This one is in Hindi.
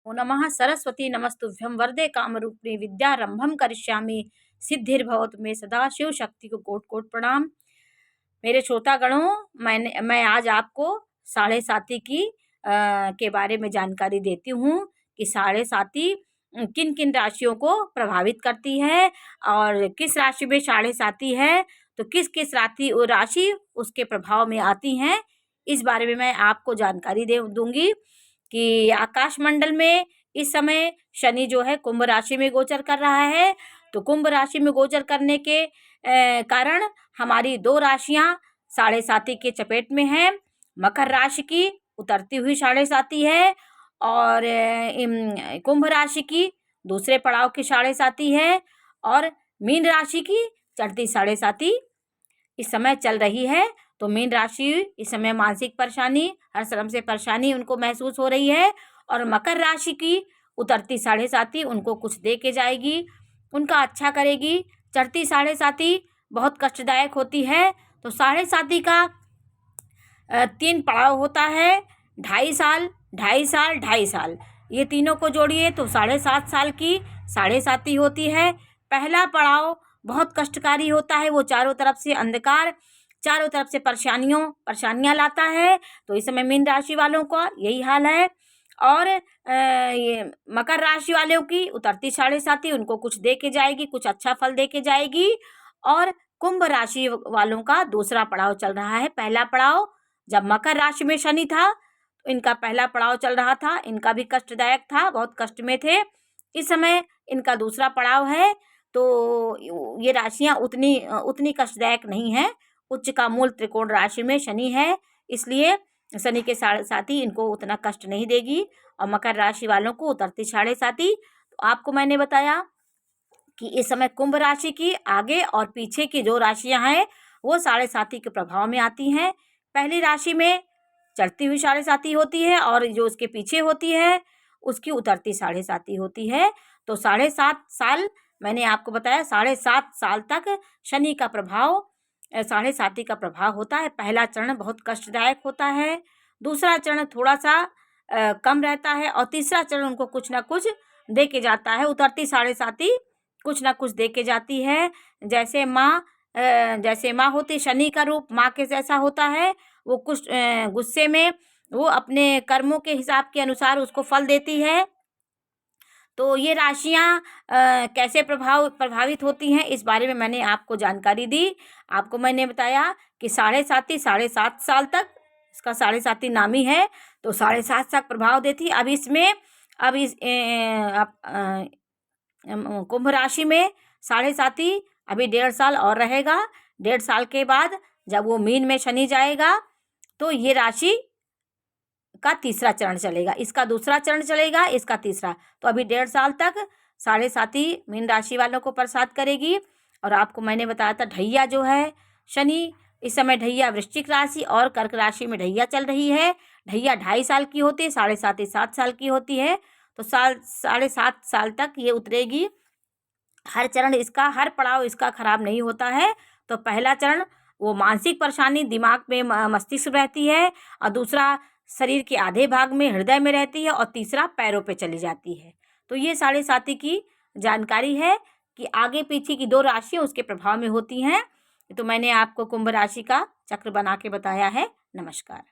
ओ नमः सरस्वती नमस्तुभ्यं वरदे कामरूपिणी विद्यारंभम करिष्यामि सिद्धिर्भवतु मे सदा। शिव शक्ति को कोटि कोटि प्रणाम। मेरे श्रोतागणों, मैं आज आपको साढ़े साती की के बारे में जानकारी देती हूँ कि साढ़े साती किन किन राशियों को प्रभावित करती है और किस राशि में साढ़े साती है तो किस किस राशि उसके प्रभाव में आती हैं। इस बारे में मैं आपको जानकारी दूंगी कि आकाश मंडल में इस समय शनि जो है कुंभ राशि में गोचर कर रहा है। तो कुंभ राशि में गोचर करने के कारण हमारी दो राशियां साढ़े साती के चपेट में हैं। मकर राशि की उतरती हुई साढ़े साती है और कुंभ राशि की दूसरे पड़ाव की साढ़े साती है और मीन राशि की चढ़ती साढ़े साती इस समय चल रही है। तो मीन राशि इस समय मानसिक परेशानी, हर श्रम से परेशानी उनको महसूस हो रही है और मकर राशि की उतरती साढ़े साती उनको कुछ दे के जाएगी, उनका अच्छा करेगी। चढ़ती साढ़े साती बहुत कष्टदायक होती है। तो साढ़े साती का 3 पड़ाव होता है, 2.5 साल, 2.5 साल, 2.5 साल। ये तीनों को जोड़िए तो 7.5 साल की साढ़े साती होती है। पहला पड़ाव बहुत कष्टकारी होता है, वो चारों तरफ से अंधकार, चारों तरफ से परेशानियां लाता है। तो इस समय मीन राशि वालों का यही हाल है। और ये मकर राशि वालों की उतरती साढ़े साती उनको कुछ दे के जाएगी, कुछ अच्छा फल दे के जाएगी। और कुंभ राशि वालों का दूसरा पड़ाव चल रहा है। पहला पड़ाव जब मकर राशि में शनि था तो इनका पहला पड़ाव चल रहा था, इनका भी कष्टदायक था, बहुत कष्ट में थे। इस समय इनका दूसरा पड़ाव है तो ये राशियां उतनी कष्टदायक नहीं है। उच्च का मूल त्रिकोण राशि में शनि है, इसलिए शनि के साढ़े साती इनको उतना कष्ट नहीं देगी। और मकर राशि वालों को उतरती साढ़े साती। तो आपको मैंने बताया कि इस समय कुंभ राशि की आगे और पीछे की जो राशियां हैं वो साढ़े साती के प्रभाव में आती हैं। पहली राशि में चढ़ती हुई साढ़े साती होती है और जो उसके पीछे होती है उसकी उतरती साढ़े साती होती है। तो 7.5 साल मैंने आपको बताया, 7.5 साल तक शनि का प्रभाव, साढ़े साती का प्रभाव होता है। पहला चरण बहुत कष्टदायक होता है, दूसरा चरण थोड़ा सा कम रहता है और तीसरा चरण उनको कुछ ना कुछ दे के जाता है। उतरती साढ़े साती कुछ ना कुछ दे के जाती है। जैसे माँ होती, शनि का रूप माँ के जैसा होता है। वो कुछ गुस्से में वो अपने कर्मों के हिसाब के अनुसार उसको फल देती है। तो ये राशियां कैसे प्रभावित होती हैं इस बारे में मैंने आपको जानकारी दी। आपको मैंने बताया कि साढ़े साती 7.5 साल तक, इसका साढ़े साती नामी है तो 7.5 तक प्रभाव देती। अब इसमें कुंभ राशि में साढ़े साती अभी 1.5 साल और रहेगा। 1.5 साल के बाद जब वो मीन में शनि जाएगा तो ये राशि का तीसरा चरण चलेगा, इसका दूसरा चरण चलेगा, इसका तीसरा। तो अभी 1.5 साल तक साढ़े साती मीन राशि वालों को प्रसाद करेगी। और आपको मैंने बताया था ढैया जो है शनि, इस समय ढैया वृश्चिक राशि और कर्क राशि में ढैया चल रही है। ढैया 2.5 साल की होती है, साढ़े साती 7 साल की होती है। तो 7.5 साल तक ये उतरेगी। हर चरण इसका, हर पड़ाव इसका खराब नहीं होता है। तो पहला चरण वो मानसिक परेशानी दिमाग में, मस्तिष्क रहती है और दूसरा शरीर के आधे भाग में हृदय में रहती है और तीसरा पैरों पे चली जाती है। तो ये साढ़े साती की जानकारी है कि आगे पीछे की 2 राशियां उसके प्रभाव में होती हैं। तो मैंने आपको कुंभ राशि का चक्र बना के बताया है। नमस्कार।